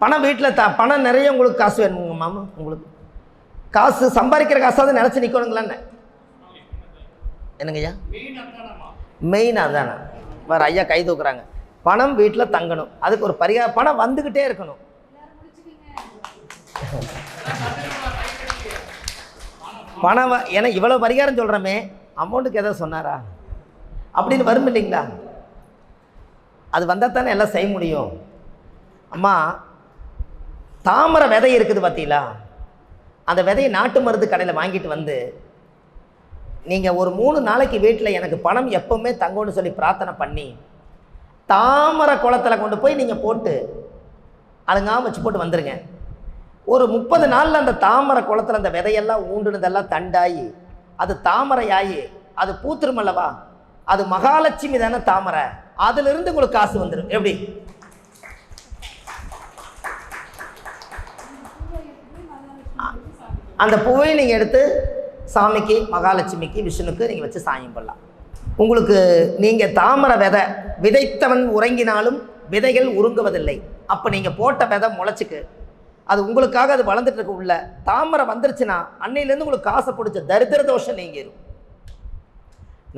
பணம் வீட்டில் பணம் நிறைய உங்களுக்கு காசு வேணுங்க மாமா. உங்களுக்கு காசு சம்பாதிக்கிற காசாவது நினச்சி நிற்கணுங்களான்னு என்னங்கய்யா? மெயின் அதுதானே. வேறு ஐயா கை தூக்குறாங்க. பணம் வீட்டில் தங்கணும், அதுக்கு ஒரு பரிகாரம். பணம் வந்துக்கிட்டே இருக்கணும். பணம் ஏன்னா இவ்வளோ பரிகாரம் சொல்கிறோமே, அமௌண்ட்டுக்கு எதாவது சொன்னாரா அப்படின்னு வரும் இல்லைங்களா? அது வந்தால் தானே எல்லாம் செய்ய முடியும். அம்மா, தாமரை விதை இருக்குது பார்த்தீங்களா? அந்த விதையை நாட்டு மருந்து கடையில் வாங்கிட்டு வந்து நீங்கள் ஒரு 3 நாளைக்கு வீட்டில் எனக்கு பணம் எப்போவுமே தங்கணும்னு சொல்லி பிரார்த்தனை பண்ணி தாமரை குளத்தில் கொண்டு போய் நீங்கள் போட்டு அழுங்காமல் வச்சு போட்டு வந்துடுங்க. ஒரு 30 நாளில் அந்த தாமரை குளத்தில் அந்த விதையெல்லாம் ஊண்டுனதெல்லாம் தண்டாகி அது தாமரையாகி அது பூத்திருமல்லவா? அது மகாலட்சுமி தானே தாமரை. அதிலிருந்து உங்களுக்கு காசு வந்துடும். எப்படி? அந்த பூவை நீங்கள் எடுத்து சாமிக்கு, மகாலட்சுமிக்கு, விஷ்ணுக்கு நீங்கள் வச்சு சாயம் பண்ணலாம். உங்களுக்கு நீங்கள் தாமரை விதை விதைத்தவன் உறங்கினாலும் விதைகள் உருங்குவதில்லை. அப்போ நீங்கள் போட்ட விதை முளைச்சிக்கு அது உங்களுக்காக அது வளர்ந்துட்டு இருக்க. உள்ள தாமரை வந்துருச்சுன்னா அன்னையிலேருந்து உங்களுக்கு காசை பிடிச்ச தரித்திர தோஷம் நீங்கிடும்.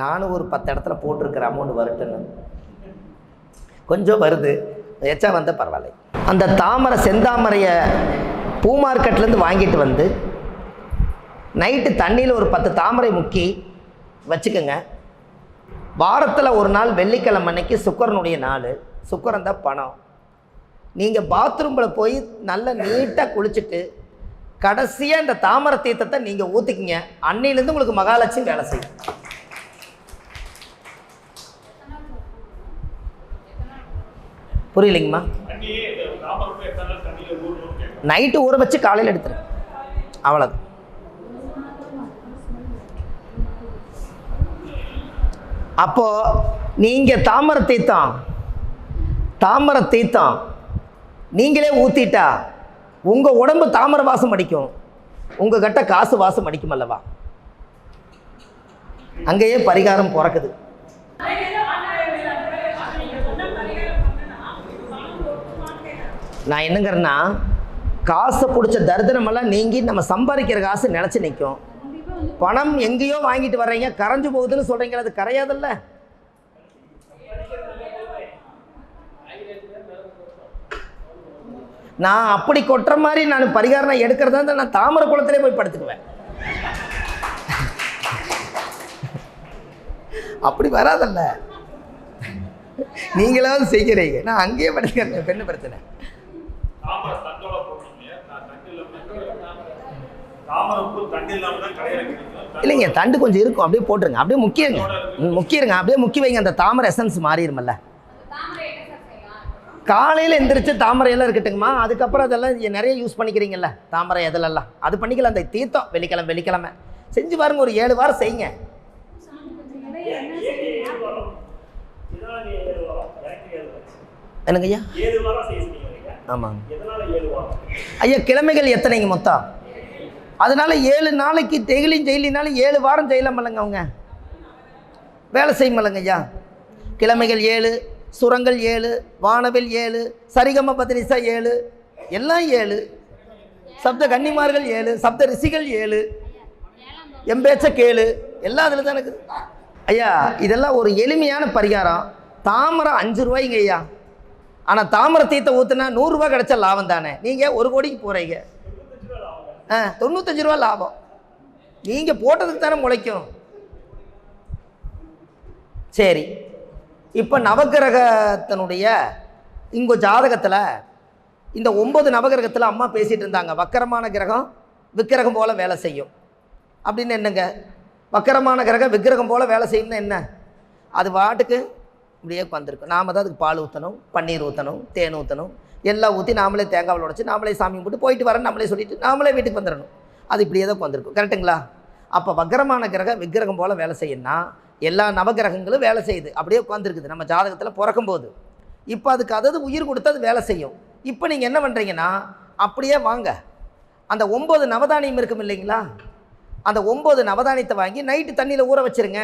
நானும் ஒரு 10 இடத்துல போட்டிருக்கிற அமௌண்ட் வரட்டுன்னு கொஞ்சம் வருது, எச்சா வந்தால் பரவாயில்லை. அந்த தாமரை செந்தாமரையை பூ மார்க்கெட்லேருந்து வாங்கிட்டு வந்து நைட்டு தண்ணியில் ஒரு 10 தாமரை முக்கி வச்சுக்கோங்க. வாரத்தில் ஒரு நாள் வெள்ளிக்கிழமை அன்னைக்கு சுக்கரனுடைய நாள். சுக்கரன் தான் பணம். நீங்கள் பாத்ரூமில் போய் நல்லா நீட்டாக குளிச்சுட்டு கடைசியாக இந்த தாமரை தீர்த்தத்தை நீங்கள் ஊற்றிக்கிங்க. அன்னையிலேருந்து உங்களுக்கு மகாலட்சுமி வேலை செய்யும். புரியலைங்கம்மா? நைட்டு ஊற வச்சு காலையில் எடுத்துரு, அவ்வளோது. அப்போது நீங்கள் தாமரை தீர்த்தம் நீங்களே ஊற்றிட்டா உங்கள் உடம்பு தாமரை வாசம் அடிக்கும், உங்கள் கிட்ட காசு வாசம் அடிக்கும் அல்லவா? அங்கேயே பரிகாரம் பிறக்குது. நான் என்னங்கிறேன்னா, காசை பிடிச்ச தரித்திரமெல்லாம் நீங்கி நம்ம சம்பாதிக்கிற காசு நினச்சி நிற்கும். பணம் எங்கேயோ வாங்கிட்டு வர்றீங்க, கரைஞ்சு போகுதுன்னு சொல்கிறீங்க, அது கரையாதல்ல. நான் அப்படி கொட்டுற மாதிரி நான் பரிகாரம் எடுக்கிறதா இருந்தால் நான் தாமரை குளத்திலே போய் படுத்துக்குவேன். அப்படி வராதல்ல, நீங்களாவது செய்கிறீங்க, நான் அங்கேயே படுத்துக்கிறேன். பெண்ணு பிரச்சனை இல்லைங்க, தண்டு கொஞ்சம் இருக்கும், அப்படியே போட்டுருங்க, அப்படியே முக்கியிருங்க, அப்படியே முக்கி வைங்க. அந்த தாமரை எசன்ஸ் மாறிடுமல்ல. காலையில் எந்திரிச்சு தாமரையெல்லாம் இருக்கட்டுங்கம்மா. அதுக்கப்புறம் அதெல்லாம் நிறைய யூஸ் பண்ணிக்கிறீங்கல்ல தாமரை எதிலெல்லாம், அது பண்ணிக்கலாம். அந்த தீர்த்தம் வெள்ளிக்கிழமை செஞ்சு பாருங்க. ஒரு 7 வாரம் செய்யுங்க. என்னங்க ஐயா? ஆமாங்க ஐயா. கிழமைகள் எத்தனைங்க மொத்தம்? அதனால 7 நாளைக்கு டெய்லியும் ஜெயிலினாலும் 7 வாரம் ஜெயிலாம் இல்லைங்க. அவங்க வேலை செய்யும் இல்லைங்க ஐயா. கிழமைகள் 7, சுரங்கள் 7, வானவில் 7, சரிகம பத்திரிசா 7, எல்லாம் 7, சப்த கன்னிமார்கள் 7, சப்த ரிஷிகள் 7, எம்பேச்ச கேளு, எல்லாம் அதில் தான் இருக்குது ஐயா. இதெல்லாம் ஒரு எளிமையான பரிகாரம். தாமரை 5 ரூபாய்ங்க ஐயா. ஆனால் தாமரை தீர்த்த ஊற்றுனா 100 ரூபா கிடைச்சா லாபம் தானே. நீங்கள் 1 கோடிக்கு போகிறீங்க, 95 ரூபா லாபம். நீங்கள் போட்டதுக்கு தானே முளைக்கும். சரி, இப்போ நவகிரகத்தினுடைய இங்கே ஜாதகத்தில் இந்த 9 நவகிரகத்தில் அம்மா பேசிகிட்டு இருந்தாங்க. வக்கரமான கிரகம் விக்கிரகம் போல் வேலை செய்யும் அப்படின்னு. என்னங்க வக்கரமான கிரகம் விக்கிரகம் போல் வேலை செய்யணும்னா என்ன? அது வாட்டுக்கு இப்படியே உட்காந்துருக்கும். நாம் தான் அதுக்கு பால் ஊற்றணும், பன்னீர் ஊற்றணும், தேன் ஊற்றணும், எல்லாம் ஊற்றி நாமளே தேங்காவில் உடைச்சி நாமளே சாமி போட்டு போயிட்டு வரேன்னு நம்மளே சொல்லிவிட்டு நாமளே வீட்டுக்கு வந்துடணும். அது இப்படியே தான் உட்காந்துருக்கும். கரெக்டுங்களா? அப்போ வக்கரமான கிரகம் விக்கிரகம் போல் வேலை செய்யணும்னா எல்லா நவகிரகங்களும் வேலை செய்யுது, அப்படியே உட்காந்துருக்குது நம்ம ஜாதகத்தில் பிறக்கும்போது. இப்போ அதுக்கு அதாவது உயிர் கொடுத்து அது வேலை செய்யும். இப்போ நீங்கள் என்ன பண்ணுறீங்கன்னா, அப்படியே வாங்க, அந்த 9 நவதானியம் இருக்கும் இல்லைங்களா, அந்த 9 நவதானியத்தை வாங்கி நைட்டு தண்ணியில் ஊற வச்சுருங்க.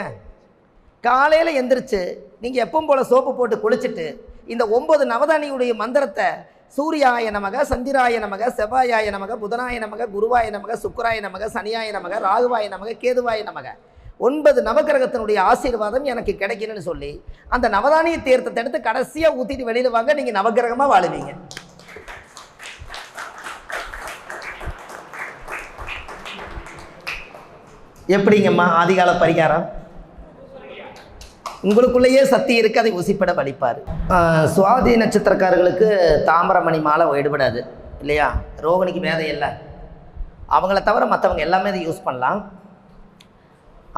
காலையில் எந்திரிச்சு நீங்கள் எப்பவும் போல் சோப்பு போட்டு குளிச்சுட்டு இந்த 9 நவதானியுடைய மந்திரத்தை சூர்யாய நமக, சந்திராய நமக, செவ்வாயாய நமக, புதனாய நமக, குருவாய நமக, சுக்கராய நமக, சனியாய நமக, ராகுவாய நமக, கேதுவாய நமக. 9 நவகிரகத்தினுடைய ஆசீர்வாதம் எனக்கு கிடைக்கணும்னு சொல்லி அந்த நவதானிய தீர்த்தத்தை எடுத்து கடைசியாக ஊற்றிட்டு வெளியில் வாங்க, நீங்கள் நவகிரகமாக வாழுவீங்க. எப்படிங்கம்மா ஆதிகால பரிகாரம்? உங்களுக்குள்ளேயே சக்தி இருக்குது, அதை உசிப்பட வலிப்பார். சுவாதி நட்சத்திரக்காரர்களுக்கு தாமரமணி மாலை எடுபடாது இல்லையா? ரோகிணிக்கு வேதை இல்லை, அவங்கள தவிர மற்றவங்க எல்லாமே அதை யூஸ் பண்ணலாம்.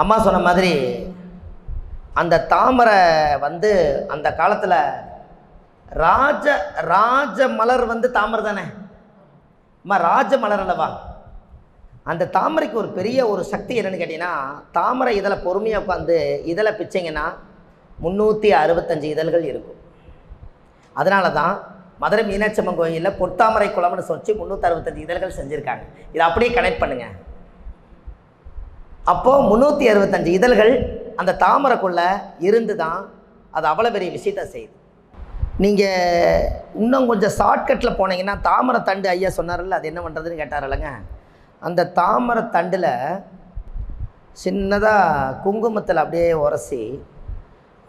அம்மா சொன்ன மாதிரி அந்த தாமரை அந்த காலத்தில் ராஜ மலர் தாமரை தானே அம்மா, ராஜ மலர் அல்லவா? அந்த தாமரைக்கு ஒரு பெரிய ஒரு சக்தி என்னன்னு கேட்டிங்கன்னா, தாமரை இதில் பொறுமையாக உட்காந்து இதில் பிச்சிங்கன்னா 365 இதழ்கள் இருக்கும். அதனால தான் மதுரை மீனாட்சி அம்மன் கோயிலில் பொத்தாமரை குளம்னு சொல்லி 365 இதழ்கள் செஞ்சுருக்காங்க. இதை அப்படியே கனெக்ட் பண்ணுங்க. அப்போது 365 இதழ்கள் அந்த தாமரைக்குள்ளே இருந்து தான் அது அவ்வளோ பெரிய விஷயத்தை செய்யுது. நீங்கள் இன்னும் கொஞ்சம் ஷார்ட்கட்டில் போனீங்கன்னா, தாமரை தண்டு ஐயா சொன்னார்ல, அது என்ன பண்ணுறதுன்னு கேட்டார் இல்லைங்க. அந்த தாமரை தண்டில் சின்னதாக குங்குமத்தில் அப்படியே உரசி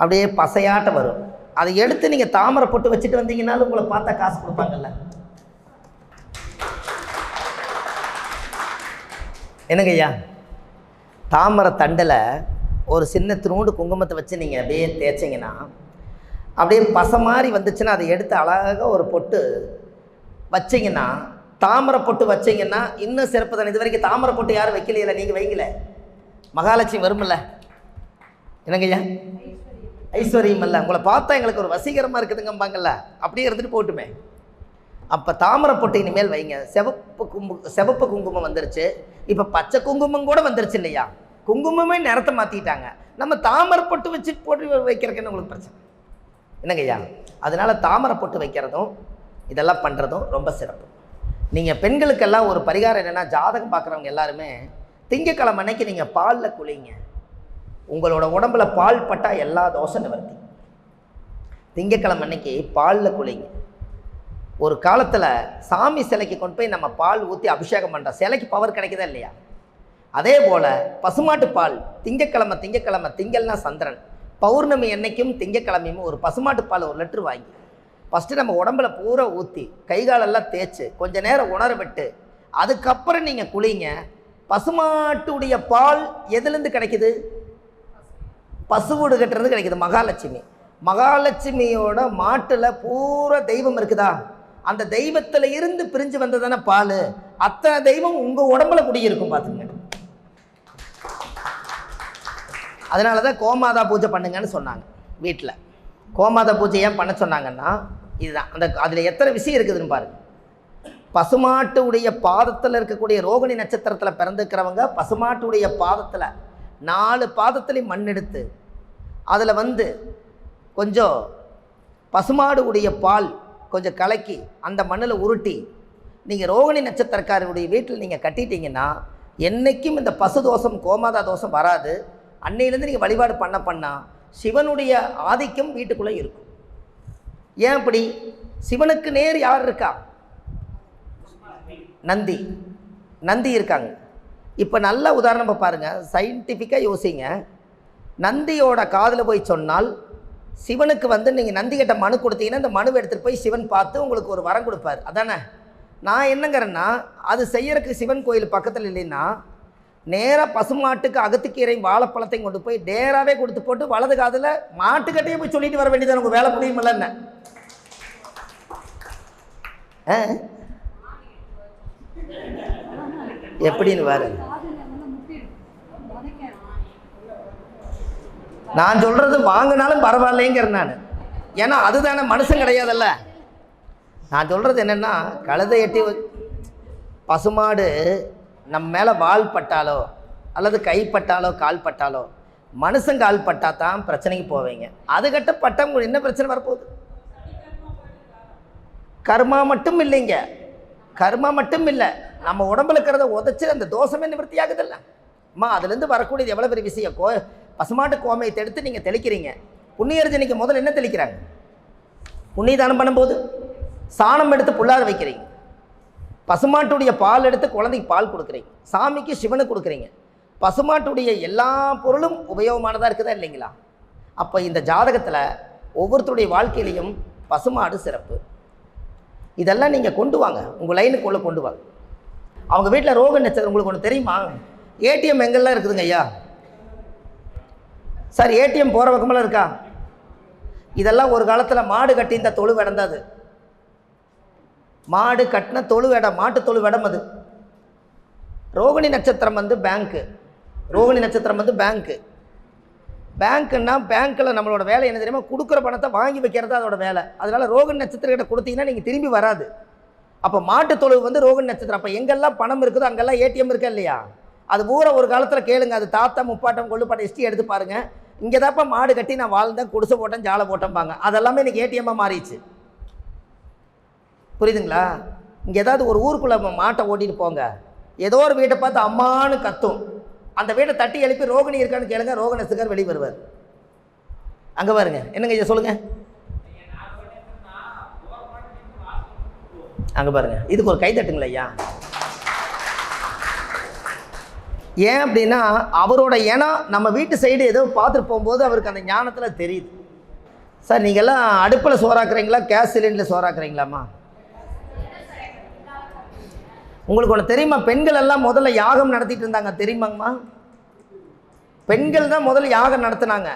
அப்படியே பசையாட்ட வரும். அதை எடுத்து நீங்கள் தாமரை போட்டு வச்சுட்டு வந்தீங்கன்னாலும் உங்களை பார்த்தா காசு கொடுப்பாங்கல்ல. என்னங்க ஐயா, தாமரை தண்டில் ஒரு சின்ன திருண்டு குங்குமத்தை வச்சு நீங்கள் அப்படியே தேய்ச்சிங்கன்னா அப்படியே பசை மாதிரி வந்துச்சுன்னா அதை எடுத்து அழகாக ஒரு பொட்டு வச்சிங்கன்னா, தாமரை பொட்டு வச்சிங்கன்னா இன்னும் சிறப்பு தானே. இது வரைக்கும் தாமரை பொட்டு யாரும் வைக்கலையில, நீங்கள் வைக்கல, மகாலட்சுமி வருமில்ல. என்னங்க ஐயா, ஐஸ்வர்யம் இல்லை, உங்களை பார்த்தா எங்களுக்கு ஒரு வசீகரமாக இருக்குதுங்கம்பாங்கல்ல, அப்படியே இருந்துட்டு போட்டுமே. அப்போ தாமரை பொட்டு இனிமேல் வைங்க. செவப்பு குங்குமம் வந்துருச்சு, இப்போ பச்சை குங்குமம் கூட வந்துருச்சு இல்லையா? குங்குமமே நிறத்தை மாற்றிட்டாங்க. நம்ம தாமரை பொட்டு வச்சு போட்டு வைக்கிறதுக்குன்னு உங்களுக்கு பிரச்சனை என்னங்க ஐயா? அதனால் தாமரை பொட்டு வைக்கிறதும் இதெல்லாம் பண்ணுறதும் ரொம்ப சிறப்பு. நீங்கள் பெண்களுக்கெல்லாம் ஒரு பரிகாரம் என்னென்னா, ஜாதகம் பார்க்குறவங்க எல்லாருமே திங்கக்கிழமை அன்னைக்கு நீங்கள் பாலில் குளிங்க. உங்களோட உடம்புல பால் பட்டால் எல்லா தோசை நிவர்த்தி. திங்கக்கிழமை அன்னைக்கு பாலில் குளிங்க. ஒரு காலத்தில் சாமி சிலைக்கு கொண்டு போய் நம்ம பால் ஊற்றி அபிஷேகம் பண்ணுறோம், சிலைக்கு பவர் கிடைக்குதா இல்லையா? அதே போல் பசுமாட்டு பால் திங்கக்கிழமை திங்கள்னா சந்திரன், பௌர்ணமி அன்னைக்கும் திங்கக்கிழமையும் ஒரு பசுமாட்டு பால் 1 லிட்டர் வாங்கி ஃபஸ்ட்டு நம்ம உடம்புல பூரா ஊற்றி கைகாலெல்லாம் தேய்ச்சி கொஞ்சம் நேரம் உணர விட்டு அதுக்கப்புறம் நீங்கள் குளிங்க. பசுமாட்டுடைய பால் எதுலேருந்து கிடைக்குது? பசுவூடு கட்டுறது கிடைக்குது. மகாலட்சுமியோட மாட்டில் பூரா தெய்வம் இருக்குதா? அந்த தெய்வத்தில் இருந்து பிரிஞ்சு வந்ததானே பால். அத்தனை தெய்வம் உங்கள் உடம்புல குடியிருக்கும் பார்த்துங்க. அதனால தான் கோமாதா பூஜை பண்ணுங்கன்னு சொன்னாங்க. வீட்டில் கோமாதா பூஜை ஏன் பண்ண சொன்னாங்கன்னா இதுதான். அதில் எத்தனை விஷயம் இருக்குதுன்னு பாருங்கள். பசுமாட்டுடைய பாதத்தில் இருக்கக்கூடிய ரோகிணி நட்சத்திரத்தில் பிறந்துக்கிறவங்க பசுமாட்டுடைய பாதத்தில் 4 பாதத்துலேயும் மண் எடுத்து அதில் கொஞ்சம் பசுமாடுடைய பால் கொஞ்சம் கலக்கி அந்த மண்ணில் உருட்டி நீங்கள் ரோகிணி நட்சத்திரக்காரருடைய வீட்டில் நீங்கள் கட்டிட்டீங்கன்னா என்றைக்கும் இந்த பசு தோஷம் கோமாதா தோஷம் வராது. அன்னையிலேருந்து நீங்கள் வழிபாடு பண்ணால் சிவனுடைய ஆதிக்கம் வீட்டுக்குள்ளே இருக்கும். ஏன் அப்படி? சிவனுக்கு நேர் யார் இருக்கா? நந்தி இருக்காங்க. இப்போ நல்ல உதாரணம் பாருங்கள், சயின்டிஃபிக்காக யோசிங்க. நந்தியோட காதில் போய் சொன்னால் சிவனுக்கு நீங்கள் நந்தி கிட்ட மனு கொடுத்தீங்கன்னா இந்த மனுவை எடுத்துகிட்டு போய் சிவன் பார்த்து உங்களுக்கு ஒரு வரம் கொடுப்பார். அதானே நான் என்னங்கிறேன்னா, அது செய்யறதுக்கு சிவன் கோயில் பக்கத்தில் இல்லைன்னா நேராக பசுமாட்டுக்கு அகத்துக்கீரை வாழைப்பழத்தையும் கொண்டு போய் டேராகவே கொடுத்து போட்டு வலது காதில் மாட்டுக்கிட்டே போய் சொல்லிட்டு வர வேண்டியது உங்கள் வேலை முடியுமில்ல. என்ன எப்படின்னு பாரு. நான் சொல்கிறது வாங்கினாலும் பரவாயில்லைங்கிறேன் நான். ஏன்னா அதுதானே மனுஷன் கிடையாதுல்ல. நான் சொல்கிறது என்னென்னா, கழுதை எட்டி பசுமாடு நம்ம மேலே வால் பட்டாலோ அல்லது கைப்பட்டாலோ கால் பட்டாலோ மனுஷன் கால் பட்டால் தான் பிரச்சனைக்கு போவீங்க. அதுகிட்ட பட்டம் என்ன பிரச்சனை வரப்போகுது? கர்மா மட்டும் இல்லைங்க, கர்மா மட்டும் இல்லை, நம்ம உடம்புல இருக்கிறத உதச்சி அந்த தோஷமே நிவர்த்தி ஆகுதில்ல. அம்மா அதுலேருந்து வரக்கூடியது எவ்வளோ பெரிய விஷயம். பசுமாட்டு கோமையத்தை எடுத்து நீங்கள் தெளிக்கிறீங்க. புண்ணியர்ஜனைக்கு முதல்ல என்ன தெளிக்கிறாங்க? புண்ணிய தானம் பண்ணும்போது சாணம் எடுத்து புல்லாத வைக்கிறீங்க, பசுமாட்டுடைய பால் எடுத்து குழந்தைக்கு பால் கொடுக்குறீங்க, சாமிக்கு சிவனுக்கு கொடுக்குறீங்க. பசுமாட்டுடைய எல்லா பொருளும் உபயோகமானதாக இருக்குதா இல்லைங்களா? அப்போ இந்த ஜாதகத்தில் ஒவ்வொருத்தருடைய வாழ்க்கையிலையும் பசுமாடு சிறப்பு. இதெல்லாம் நீங்கள் கொண்டு வாங்க, உங்கள் லைனுக்குள்ளே கொண்டு வாங்க. அவங்க வீட்டில் ரோக நட்சத்திரம் உங்களுக்கு ஒன்று தெரியுமா? ஏடிஎம் எங்கெல்லாம் இருக்குதுங்க ஐயா? சார் ஏடிஎம் போகிற பக்கமெல்லாம் இருக்கா? இதெல்லாம் ஒரு காலத்தில் மாடு கட்டி இந்த தொழு இடந்தது, மாடு கட்டின தொழு இடம், மாட்டு தொழு இடம் அது. ரோகிணி நட்சத்திரம் வந்து பேங்க்கு, ரோகிணி நட்சத்திரம் வந்து பேங்க்கு. பேங்க்குன்னா பேங்க்கில் நம்மளோட வேலை என்ன தெரியுமா? கொடுக்குற பணத்தை வாங்கி வைக்கிறது அதோட வேலை. அதனால் ரோகிணி நட்சத்திரக்கிட்ட கொடுத்தீங்கன்னா நீங்கள் திரும்பி வராது. அப்போ மாட்டு தொழுவு வந்து ரோகிணி நட்சத்திரம். அப்போ எங்கெல்லாம் பணம் இருக்குதோ அங்கெல்லாம் ஏடிஎம் இருக்கா இல்லையா? அது பூரா ஒரு காலத்தில் கேளுங்க, அது தாத்தா முப்பாட்டம் கொள்ளுப்பாட்டம் ஹிஸ்ட்ரி எடுத்து பாருங்கள். இங்கே தான்ப்பா மாடு கட்டி நான் வாழ்ந்தேன், குடிசை போட்டேன், ஜாலை போட்டேன்பாங்க. அதெல்லாமே இன்றைக்கி ஏடிஎம்மாக மாறிடுச்சு. புரியுதுங்களா? இங்கே ஏதாவது ஒரு ஊருக்குள்ளே மாட்டை ஓட்டிகிட்டு போங்க, ஏதோ ஒரு வீட்டை பார்த்து அம்மானு கத்தும், அந்த வீட்டை தட்டி எழுப்பி ரோகிணி இருக்கான்னு கேளுங்க, ரோகணத்துக்கார் வெளியே வருவார். அங்கே பாருங்க, என்னங்க ஐயா சொல்லுங்கள், அங்கே பாருங்க, இதுக்கு ஒரு கை தட்டுங்களா ஐயா? ஏன் அப்படின்னா அவரோட இனம் நம்ம வீட்டு சைடு ஏதோ பார்த்துட்டு போகும்போது அவருக்கு அந்த ஞானத்தில் தெரியுது. சார் நீங்கள்லாம் அடுப்பில் சோறாக்குறீங்களா, கேஸ் சிலிண்டரில் சோறாக்குறீங்களாம்மா? உங்களுக்கு ஒன்று தெரியுமா? பெண்கள் எல்லாம் முதல்ல யாகம் நடத்திட்டு இருந்தாங்க தெரியுமாங்கம்மா? பெண்கள் தான் முதல்ல யாகம் நடத்தினாங்க.